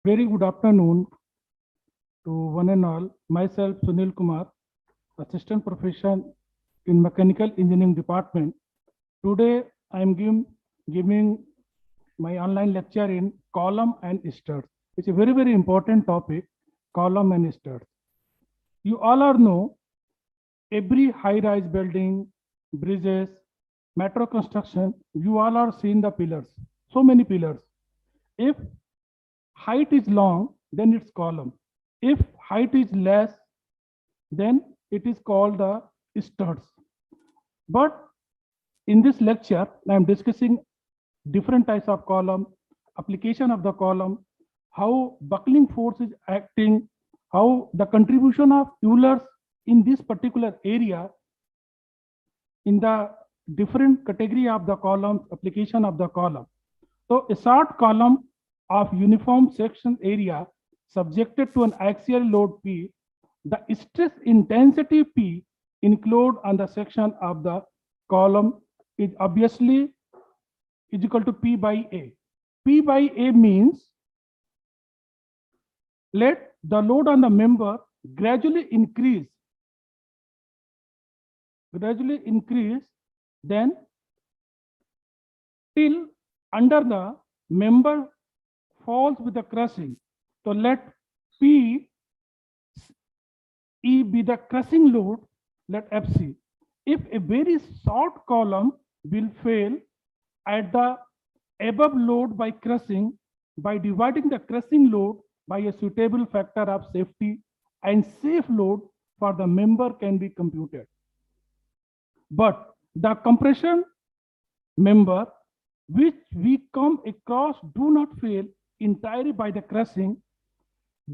Very good afternoon to one and all. Myself, Sunil Kumar, Assistant Professor in Mechanical Engineering Department. Today, I am giving my online lecture in column and struts. It's a very, very important topic, column and struts. You all are know every high-rise building, bridges, metro construction, you all are seeing the pillars. So many pillars. If height is long, then it's column. If height is less, then it is called the studs. But in this lecture, I am discussing different types of column, application of the column, how buckling force is acting, how the contribution of Euler in this particular area, in the different category of the columns, application of the column. So a short column of uniform section area subjected to an axial load P, the stress intensity P included on the section of the column is obviously is equal to P by A. P by A means let the load on the member gradually increase, then till under the member falls with the crushing. So let P E be the crushing load, let FC. If a very short column will fail at the above load by crushing, by dividing the crushing load by a suitable factor of safety, and safe load for the member can be computed. But the compression member which we come across do not fail entirely by the crushing.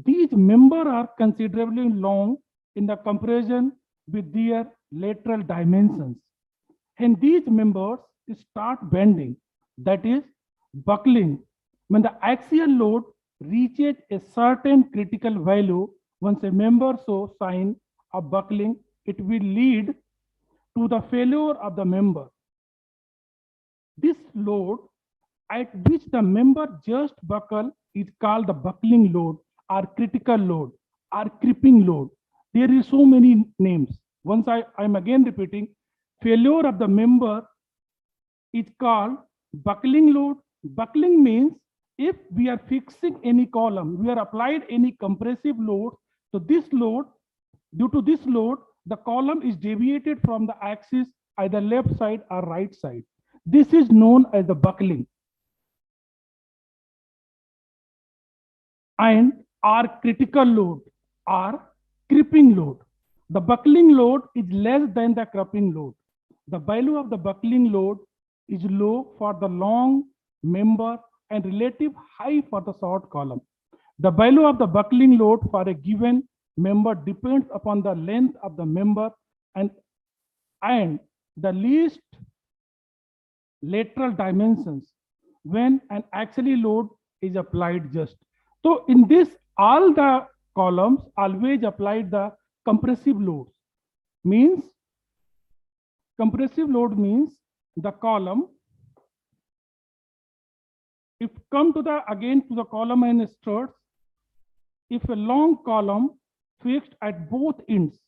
These members are considerably long in the compression with their lateral dimensions. And these members start bending, that is buckling. When the axial load reaches a certain critical value, once a member shows sign of buckling, it will lead to the failure of the member. This load at which the member just buckle is called the buckling load or critical load or creeping load. There is so many names. Once I'm again repeating, failure of the member is called buckling load. Buckling means if we are fixing any column, we are applied any compressive load. So this load, due to this load, the column is deviated from the axis either left side or right side. This is known as the buckling. And our critical load or creeping load. The buckling load is less than the creeping load. The value of the buckling load is low for the long member and relative high for the short column. The value of the buckling load for a given member depends upon the length of the member and the least lateral dimensions when an axial load is applied just. So in this, all the columns always applied the compressive loads. Compressive load means the column, if come to the again to the column and struts, if a long column fixed at both ends,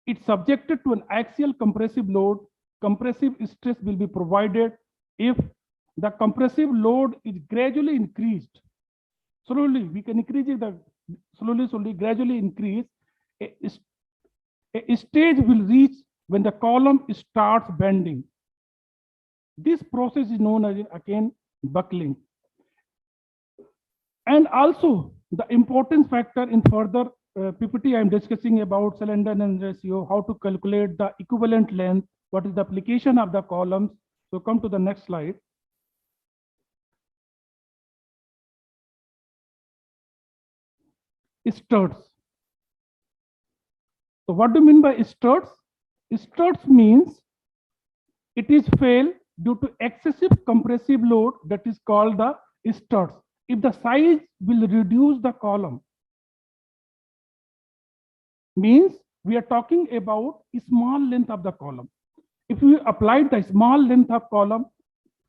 it's subjected to an axial compressive load, compressive stress will be provided if the compressive load is gradually increased. Slowly, we can increase it, slowly, gradually increase. A stage will reach when the column starts bending. This process is known as again buckling. And also the important factor in further PPT, I am discussing about slenderness ratio, how to calculate the equivalent length, what is the application of the columns. So come to the next slide. Struts. So what do you mean by struts? Struts means it is fail due to excessive compressive load, that is called the struts. If the size will reduce the column, means we are talking about a small length of the column. If we apply the small length of column,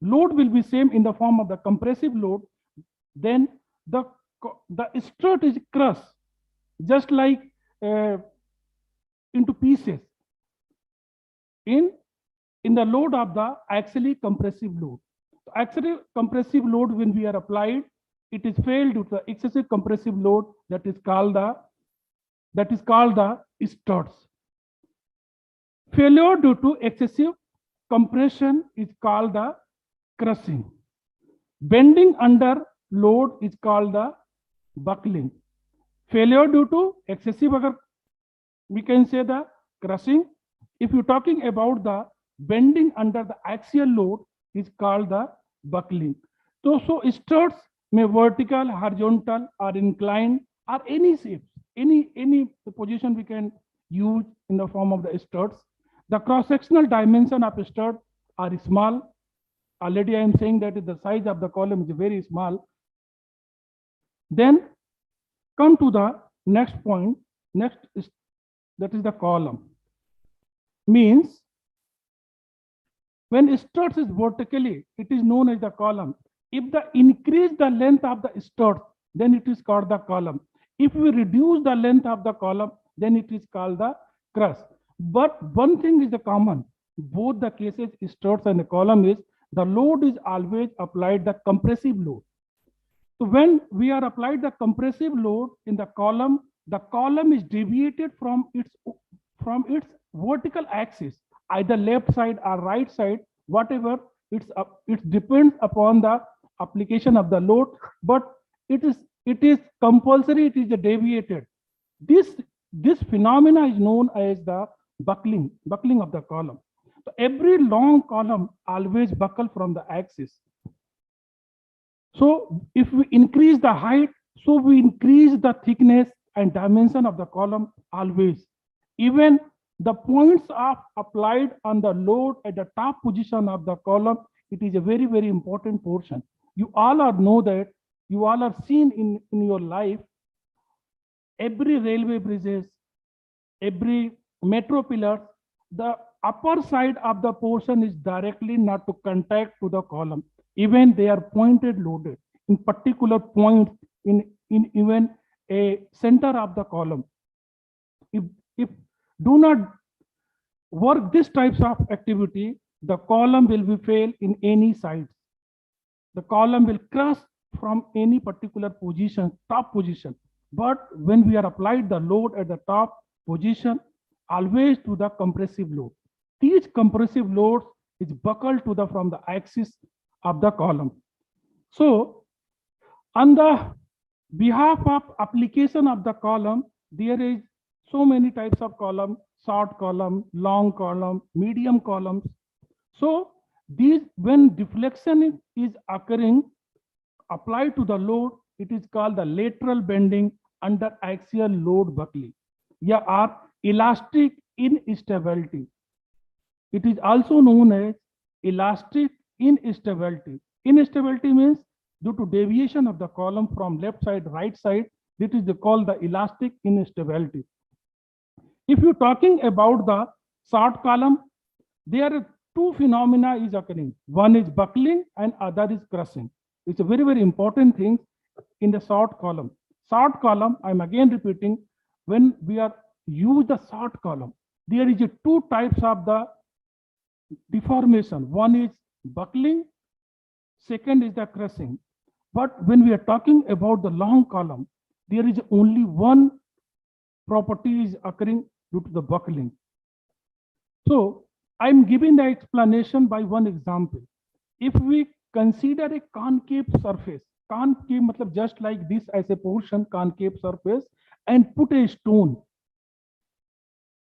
load will be same in the form of the compressive load, then the the strut is crushed just like uh, into pieces in the load of the axially compressive load. So axially compressive load, when we are applied, it is failed due to the excessive compressive load that is called the struts. Failure due to excessive compression is called the crushing. Bending under load is called the buckling. Failure due to excessive, we can say the crushing. If you're talking about the bending under the axial load is called the buckling. So struts may vertical, horizontal, or inclined, or any shape, any position we can use in the form of the struts. The cross-sectional dimension of strut are small. Already I am saying that the size of the column is very small. Then come to the next point. Next is that is the column. Means when struts is vertically, it is known as the column. If the increase the length of the strut, then it is called the column. If we reduce the length of the column, then it is called the crust. But one thing is the common, both the cases, struts and the column, is the load is always applied the compressive load. So when we are applied the compressive load in the column is deviated from its vertical axis, either left side or right side, whatever, it depends upon the application of the load, but it is compulsory, it is deviated. This phenomena is known as the buckling of the column. So every long column always buckle from the axis. So if we increase the height, so we increase the thickness and dimension of the column always. Even the points are applied on the load at the top position of the column, it is a very, very important portion. You all are know that, you all are seen in your life, every railway bridges, every metro pillar, the upper side of the portion is directly not to contact to the column. Even they are pointed loaded in particular points in even a center of the column. If do not work this types of activity, the column will be fail in any sides. The column will crush from any particular position, top position. But when we are applied the load at the top position, always to the compressive load. These compressive loads is buckled to the from the axis of the column. So on the behalf of application of the column, there is so many types of column: short column, long column, medium columns. So these, when deflection is occurring applied to the load, it is called the lateral bending under axial load buckling, yeah, or elastic instability. It is also known as elastic instability. Instability means due to deviation of the column from left side, right side, this is called the elastic instability. If you're talking about the short column, there are two phenomena is occurring. One is buckling and other is crushing. It's a very, very important thing in the short column. Short column, I'm again repeating, when we are use the short column, there is a two types of the deformation. One is buckling, second is the crushing. But when we are talking about the long column, there is only one property is occurring due to the buckling. So I'm giving the explanation by one example. If we consider a concave surface, concave matlab just like this as a portion, concave surface, and put a stone.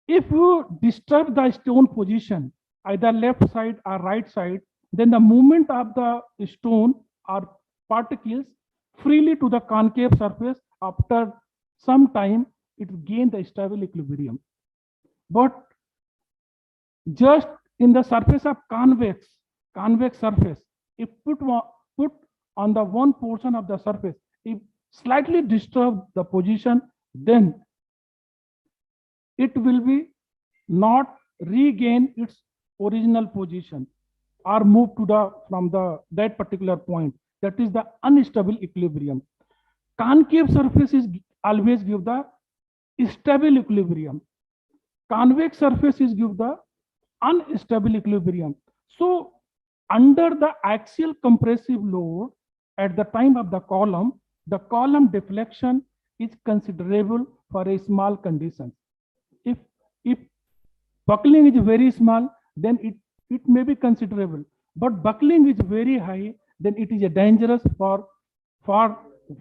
If you disturb the stone position, either left side or right side, then the movement of the stone or particles freely to the concave surface, after some time it gains the stable equilibrium. But just in the surface of convex surface, if put on the one portion of the surface, if slightly disturb the position, then it will be not regain its original position or move to the from the that particular point. That is the unstable equilibrium. Concave surface is always give the stable equilibrium. Convex surface is give the unstable equilibrium. So under the axial compressive load at the time of the column deflection is considerable for a small condition. If buckling is very small, then it may be considerable. But buckling is very high, then it is a dangerous for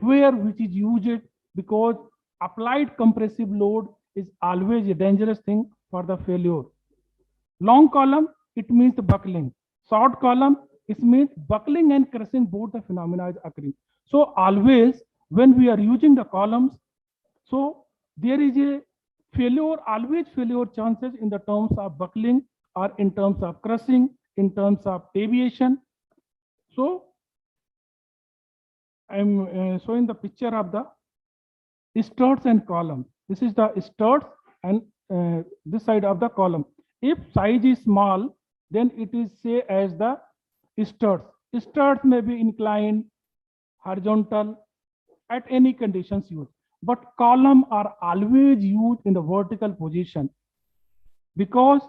where which is used, because applied compressive load is always a dangerous thing for the failure. Long column, it means the buckling. Short column, it means buckling and crushing, both the phenomena is occurring. So always when we are using the columns, so there is a failure, always failure chances in the terms of buckling or in terms of crushing, in terms of deviation. So I'm showing the picture of the struts and column. This is the struts and this side of the column. If size is small, then it is say as the struts. Struts may be inclined, horizontal, at any conditions used. But column are always used in the vertical position, because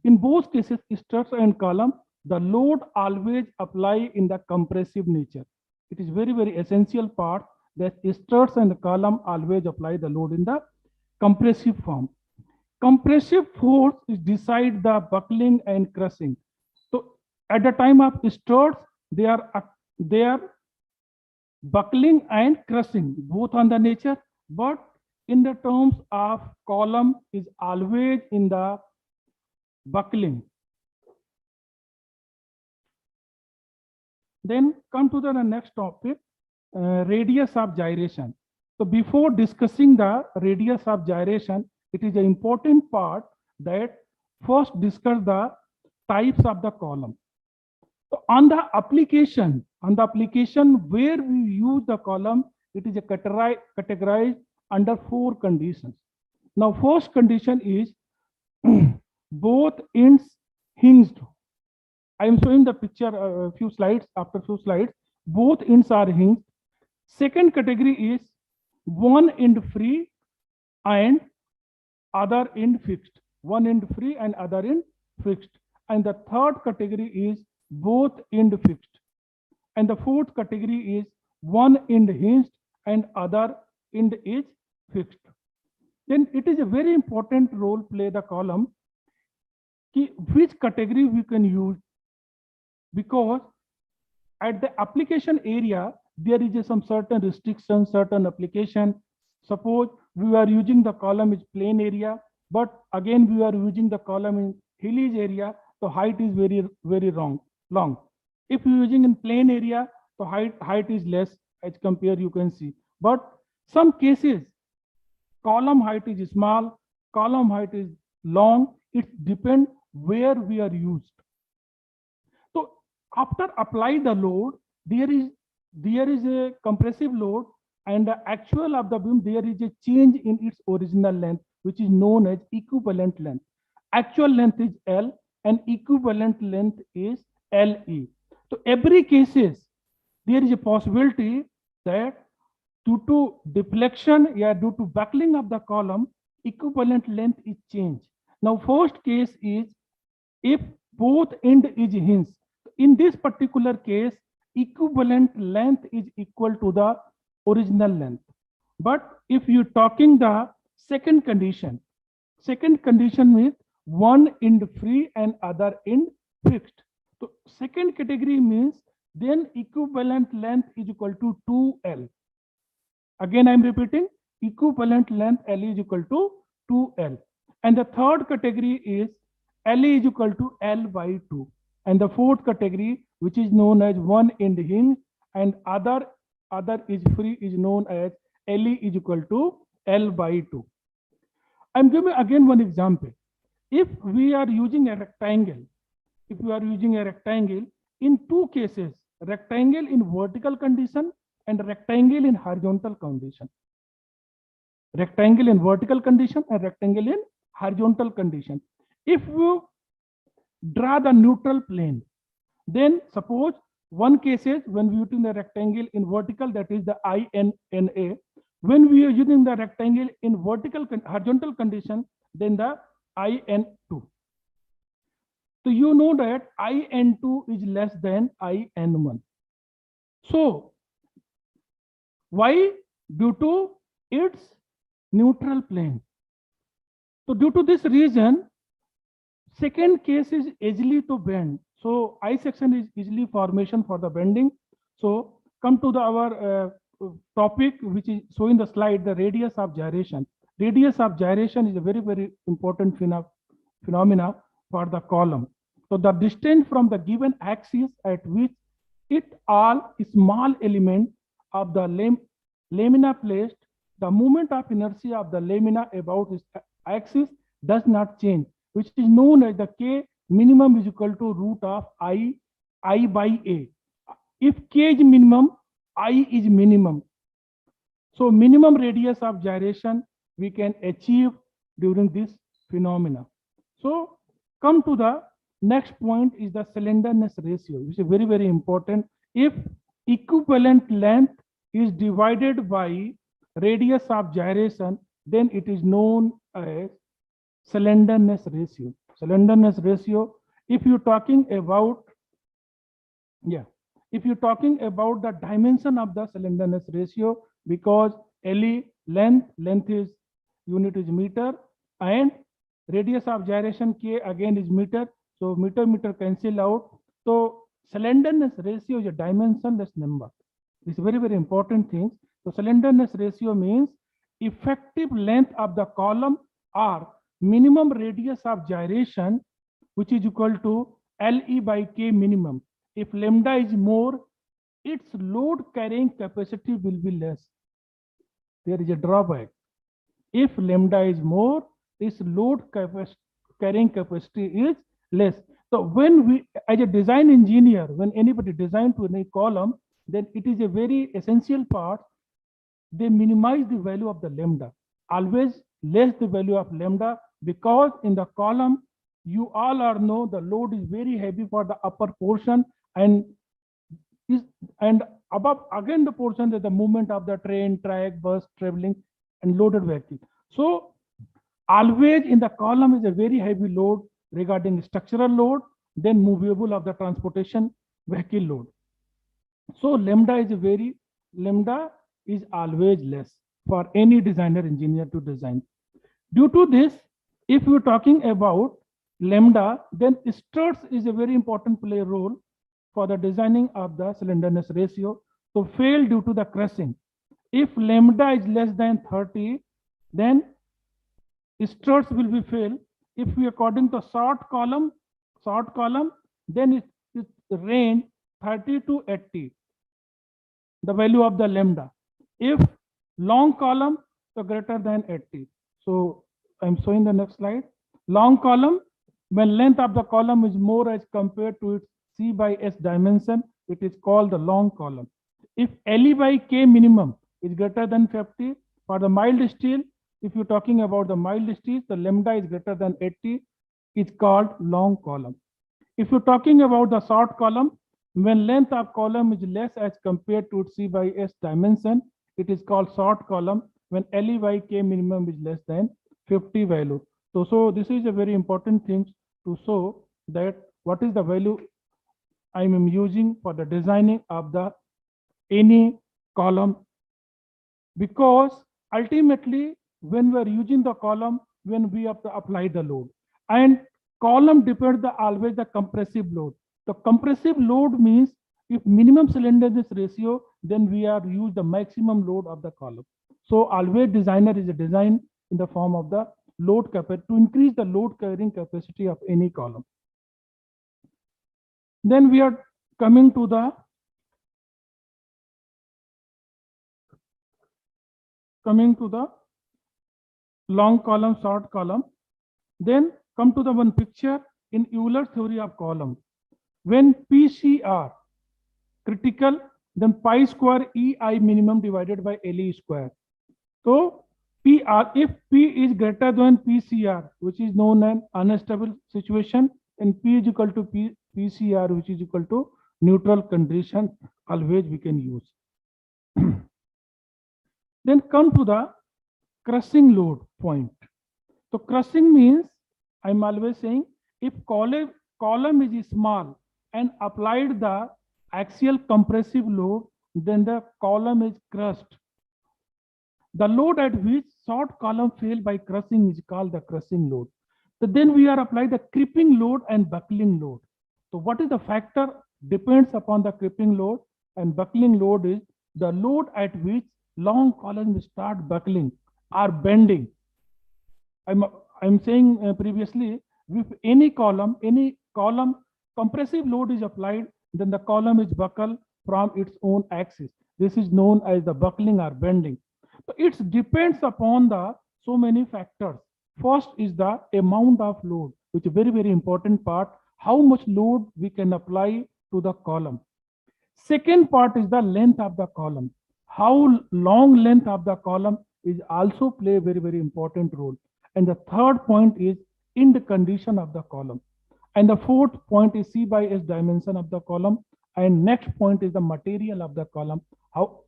in both cases, struts and column, the load always apply in the compressive nature. It is very, very essential part that struts and column always apply the load in the compressive form. Compressive force is decide the buckling and crushing. So at the time of struts, they are buckling and crushing both on the nature, but in the terms of column is always in the buckling. Then come to the next topic, radius of gyration. So before discussing the radius of gyration, it is an important part that first discuss the types of the column. So on the application where we use the column, it is a categorized under 4 conditions. Now first condition is both ends hinged. I am showing the picture a few slides, after few slides, both ends are hinged. Second category is one end free and other end fixed. One end free and other end fixed. And the third category is both end fixed. And the fourth category is one end hinged and other end is fixed. Then it is a very important role play the column which category we can use, because at the application area there is some certain restriction, certain application. Suppose we are using the column is plain area, but again we are using the column in hilly area, so height is very, very long. If you are using in plain area, so height is less as compare, you can see. But some cases column height is small, column height is long. It depends where we are used. So after apply the load, there is a compressive load, and the actual of the beam, there is a change in its original length, which is known as equivalent length. Actual length is L and equivalent length is LE. So every cases there is a possibility that due to deflection, due to buckling of the column, equivalent length is changed. Now first case is if both end is hinged. In this particular case, equivalent length is equal to the original length. But if you're talking the second condition means one end free and other end fixed. So second category means then equivalent length is equal to 2L. Again, I'm repeating, equivalent length L is equal to 2L. And the third category is L is equal to L by 2. And the fourth category, which is known as one end hinge and other is free, is known as LE is equal to L by 2. I'm giving again one example. If we are using a rectangle, in two cases, rectangle in vertical condition and rectangle in horizontal condition. Rectangle in vertical condition and rectangle in horizontal condition. If you draw the neutral plane, then suppose One case is when we are using the rectangle in vertical, that is the INNA. When we are using the rectangle in horizontal condition, then the IN2. So you know that IN2 is less than IN1. So why? Due to its neutral plane. So due to this reason, second case is easily to bend. So I section is easily formation for the bending. So come to our topic, which is showing the slide, the radius of gyration. Radius of gyration is a very, very important phenomena for the column. So the distance from the given axis at which it all small element of the lamina placed, the moment of inertia of the lamina about its axis does not change, which is known as the K minimum is equal to root of I by A. If K is minimum, I is minimum. So minimum radius of gyration we can achieve during this phenomena. So come to the next point is the slenderness ratio, which is very, very important. If equivalent length is divided by radius of gyration, then it is known as slenderness ratio. Slenderness ratio, if you're talking about, if you're talking about the dimension of the slenderness ratio, because LE length is unit is meter, and radius of gyration K again is meter. So meter cancel out. So slenderness ratio is a dimensionless number. It's very, very important thing. So slenderness ratio means effective length of the column or minimum radius of gyration, which is equal to LE by K minimum. If lambda is more, its load carrying capacity will be less. There is a drawback. If lambda is more, its load carrying capacity is less. So when we, as a design engineer, when anybody design to any column, then it is a very essential part. They minimize the value of the lambda, always less the value of lambda, because in the column, you all are know the load is very heavy for the upper portion, and above again the portion that the movement of the train, track, bus, traveling, and loaded vehicle. So always in the column is a very heavy load regarding structural load, then movable of the transportation vehicle load. So lambda is always less for any designer engineer to design. Due to this, if you're talking about lambda, then struts is a very important play role for the designing of the slenderness ratio. So fail due to the crushing. If lambda is less than 30, then struts will be fail. If we according to short column, then it range 30 to 80, the value of the lambda. If long column, so greater than 80. So I'm showing the next slide. Long column, when length of the column is more as compared to its C by S dimension, it is called the long column. If LE by K minimum is greater than 50, for the mild steel, if you're talking about the mild steel, the lambda is greater than 80, it's called long column. If you're talking about the short column, when length of column is less as compared to its C by S dimension, it is called short column. When LE by K minimum is less than 50 value. So this is a very important thing to show that what is the value I am using for the designing of the any column, because ultimately when we are using the column, when we have to apply the load, and column depends always the compressive load. The compressive load means if minimum slenderness ratio, then we are use the maximum load of the column. So always designer is a design in the form of the load capacity to increase the load carrying capacity of any column. Then we are coming to the long column, short column. Then come to the one picture in Euler theory of column. When PCR critical, then pi square EI minimum divided by LE square. So PR, if P is greater than PCR, which is known as unstable situation, and P is equal to PCR, which is equal to neutral condition always we can use. Then come to the crushing load point. So crushing means, I'm always saying, if column is small and applied the axial compressive load, then the column is crushed. The load at which short column fail by crushing is called the crushing load. So then we are applying the creeping load and buckling load. So what is the factor depends upon the creeping load, and buckling load is the load at which long columns start buckling or bending. I'm saying previously, if any column compressive load is applied, then the column is buckled from its own axis. This is known as the buckling or bending. So it depends upon the so many factors. First is the amount of load, which is very, very important part, how much load we can apply to the column. Second part is the length of the column. How long length of the column is also play a very, very important role. And the third point is in the condition of the column. And the fourth point is C by S dimension of the column. And next point is the material of the column. How,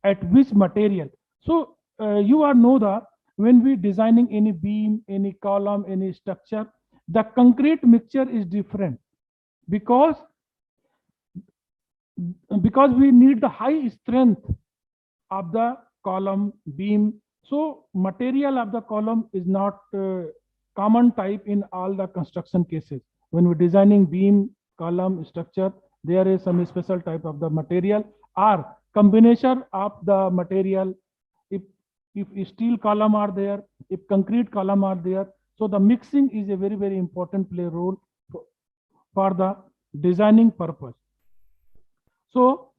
at which material. So you are know that when we designing any beam, any column, any structure, the concrete mixture is different because we need the high strength of the column beam. So material of the column is not common type in all the construction cases. When we're designing beam, column, structure, there is some special type of the material or combination of the material. If steel column are there, if concrete column are there, so the mixing is a very, very important play role for the designing purpose. So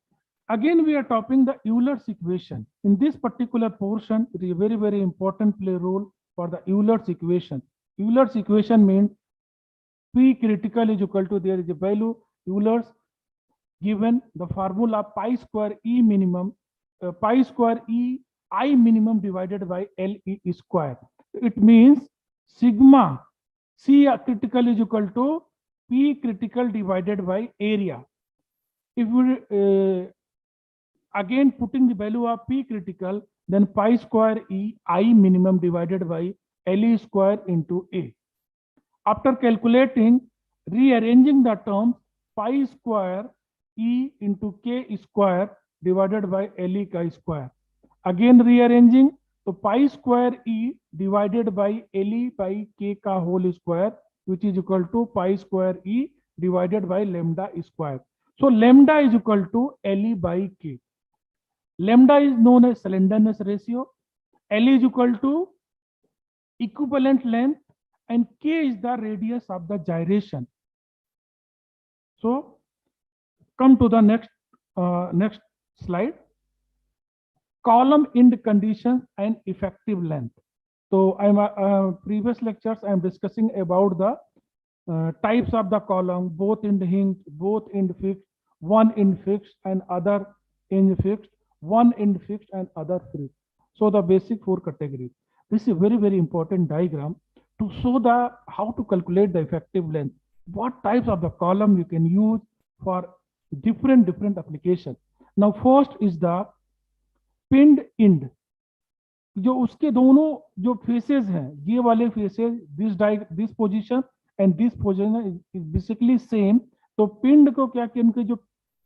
again, we are talking the Euler's equation. In this particular portion, it is a very, very important play role for the Euler's equation. Euler's equation means P critical is equal to, there is a value, Euler's given the formula pi square E minimum, pi square E I minimum divided by L E square. It means sigma C critical is equal to P critical divided by area. If we again putting the value of P critical, then pi square E I minimum divided by L E square into A. After calculating, rearranging the terms, pi square E into K square divided by L E chi square. Again rearranging, so pi square E divided by L E by K ka whole square, which is equal to pi square E divided by lambda square. So lambda is equal to L E by K. Lambda is known as slenderness ratio. L is equal to equivalent length and K is the radius of the gyration. So come to the next slide. Column end conditions and effective length. So I'm previous lectures I'm discussing about the types of the column, both end hinged, both end fixed, one end fixed and other end fixed, one end fixed and other free. So the basic four categories. This is a very, very important diagram to show the how to calculate the effective length. What types of the column you can use for different application. Now first is the pinned end. जो उसके दोनों जो faces हैं, ये वाले faces, this position and this position is basically same. तो पिंड को क्या किया, उनके जो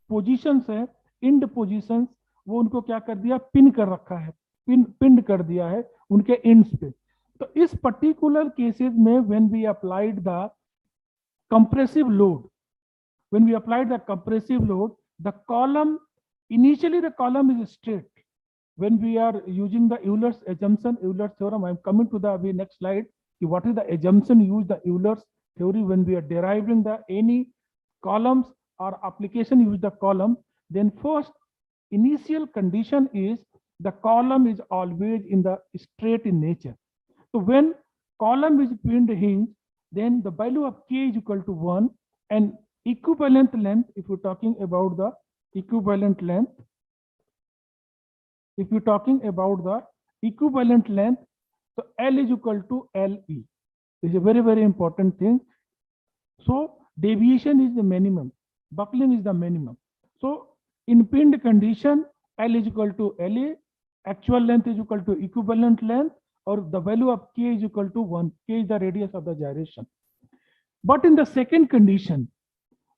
पोजीशंस है, इंड पोजीशंस, वो उनको क्या कर दिया, पिन कर रखा है, पिंड कर दिया है उनके एंड्स पे. तो इस पर्टिकुलर केसेस में when we applied the compressive load, when we applied the compressive load, the column, initially the column is straight. When we are using the Euler's assumption, Euler's theorem, I'm coming to the next slide. What is the assumption used the Euler's theory when we are deriving the any columns or application use the column? Then first initial condition is the column is always in the straight in nature. So when column is pinned hinge, then the value of K is equal to 1 and equivalent length, if you're talking about the equivalent length, so L is equal to LE. This is a very, very important thing. So deviation is the minimum. buckling is the minimum. So in pinned condition, L is equal to LA, actual length is equal to equivalent length, or the value of K is equal to 1. K is the radius of the gyration. But in the second condition,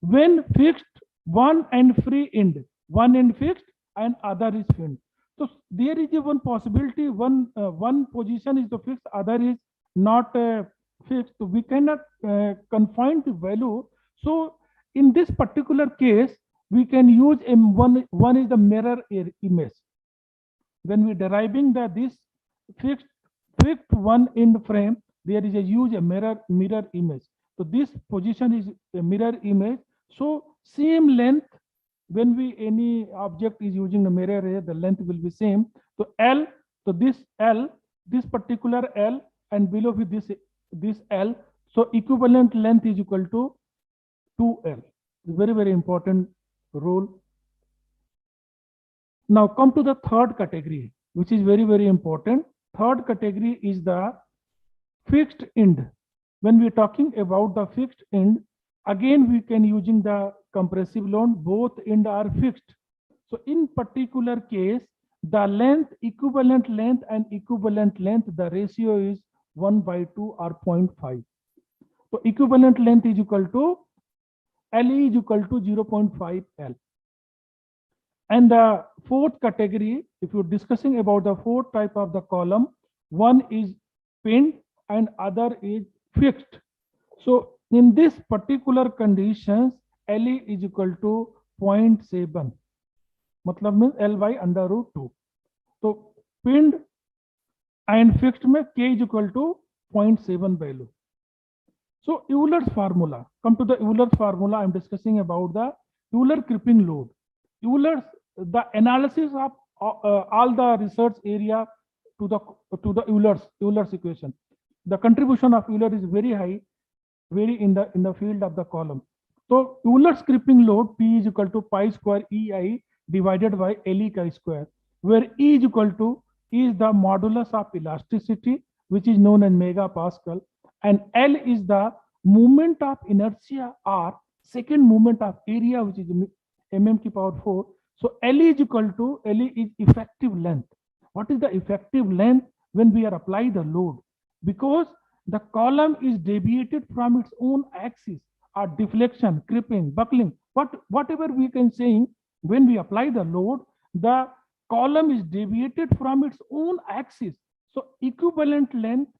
when fixed one and free end, one end fixed and other is pinned. So there is a one possibility, one position is the fixed, other is not fixed. So we cannot confine the value. So in this particular case, we can use one is the mirror image. When we deriving this fixed one end frame, there is a huge mirror image. So this position is a mirror image. So same length, when we any object is using the mirror here, the length will be same. So L, so this L, this particular L, and below with this L, so equivalent length is equal to 2L. Very important rule. Now come to the third category, which is very important. Third category is the fixed end. When we are talking about the fixed end, again we can using the compressive load, both end are fixed. So in particular case, the length, equivalent length and equivalent length, the ratio is 1/2 or 0.5. So equivalent length is equal to LE is equal to 0.5 L. And the fourth category, if you're discussing about the fourth type of the column, one is pinned and other is fixed. So in this particular conditions, LE is equal to 0.7. Matlab means L by under root 2. So pinned and fixed में K is equal to 0.7 value. So Euler's formula. Come to the Euler's formula. I'm discussing about the Euler creeping load. Euler's the analysis of all the research area to the Euler's equation. The contribution of Euler is very high, very in the field of the column. So Euler's creeping load P is equal to pi square EI divided by LE chi square, where E is equal to is the modulus of elasticity, which is known as megapascal, and L is the moment of inertia or second moment of area, which is mm की power 4. So LE is equal to LE is effective length. What is the effective length when we are apply the load? Because the column is deviated from its own axis, or deflection, creeping, buckling, whatever we can say, when we apply the load, the column is deviated from its own axis. So equivalent length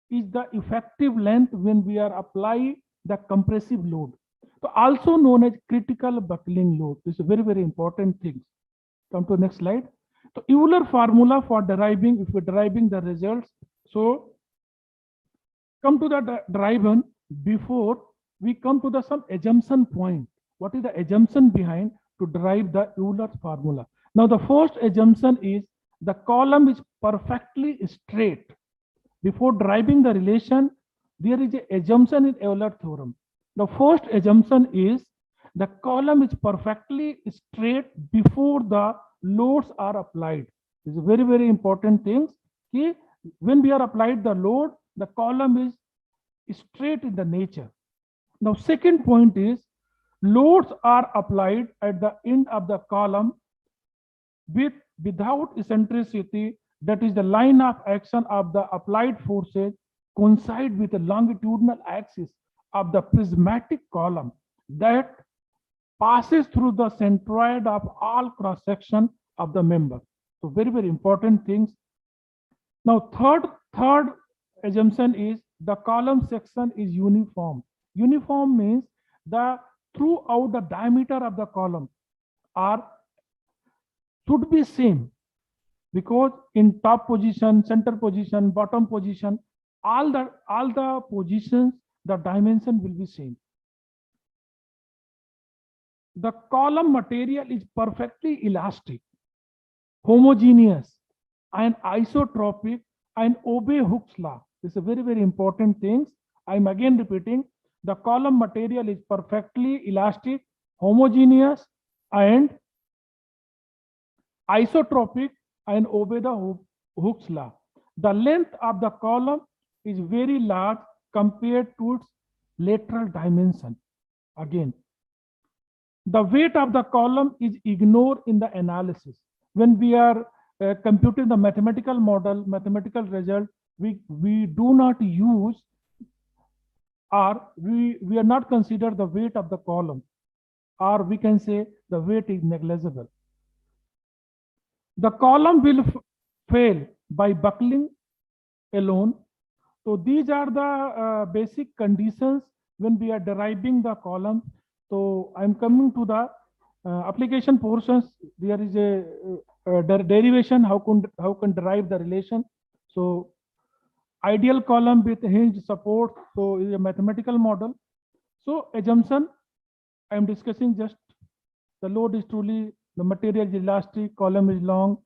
is the effective length when we are apply the compressive load. So also known as critical buckling load. This is a very important thing. Come to the next slide. So Euler formula for deriving, if we're deriving the results. So come to the derivation before we come to the some assumption point. What is the assumption behind to derive the Euler's formula? Now the first assumption is the column is perfectly straight. Before deriving the relation, there is an assumption in Euler theorem. The first assumption is the column is perfectly straight before the loads are applied. This is a very important thing. Okay? When we are applied the load, the column is straight in the nature. Now second point is loads are applied at the end of the column without eccentricity, that is the line of action of the applied forces coincide with the longitudinal axis of the prismatic column that passes through the centroid of all cross section of the member. So very important things. Now third assumption is the column section is uniform. Uniform means the throughout the diameter of the column should be same, because in top position, center position, bottom position, all the positions, the dimension will be same. The column material is perfectly elastic, homogeneous, and isotropic, and obey Hooke's law. This is a very important thing. I'm again repeating, the column material is perfectly elastic, homogeneous, and isotropic, and obey the Hooke's law. The length of the column is very large compared to its lateral dimension. Again, The weight of the column is ignored in the analysis. When we are computing the mathematical model, mathematical result, we do not use, or we are not consider the weight of the column, or we can say the weight is negligible. The column will fail by buckling alone. So these are the basic conditions when we are deriving the column. So I'm coming to the application portions. There is a derivation, how can derive the relation. So ideal column with hinge support, so is a mathematical model. So assumption, I am discussing just the load is truly, the material is elastic, column is long.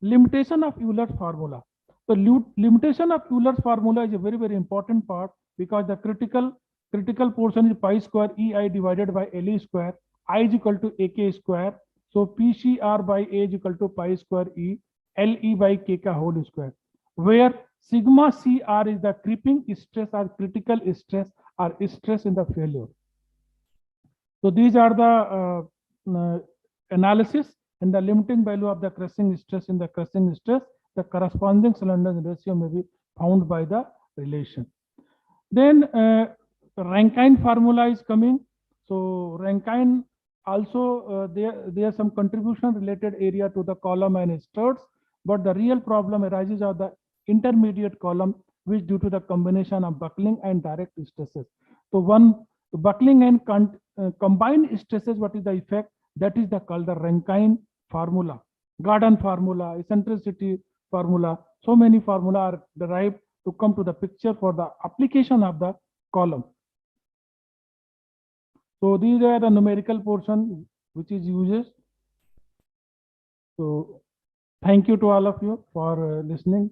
Limitation of Euler's formula. So limitation of Euler's formula is a very important part, because the critical portion is pi square EI divided by LE square. I is equal to AK square. So PCR by A is equal to pi square E LE by K ka whole square, where sigma CR is the creeping stress or critical stress or stress in the failure. So these are the analysis, and the limiting value of the crushing stress. In the crushing stress, the corresponding slenderness ratio may be found by the relation. Then Rankine formula is coming. So Rankine also there are some contribution related area to the column and struts, but the real problem arises of the intermediate column, which due to the combination of buckling and direct stresses. So one buckling and combined stresses, what is the effect? That is called the Rankine formula, Gordon formula, eccentricity formula. So many formula are derived to come to the picture for the application of the column. So these are the numerical portion which is used. So thank you to all of you for listening.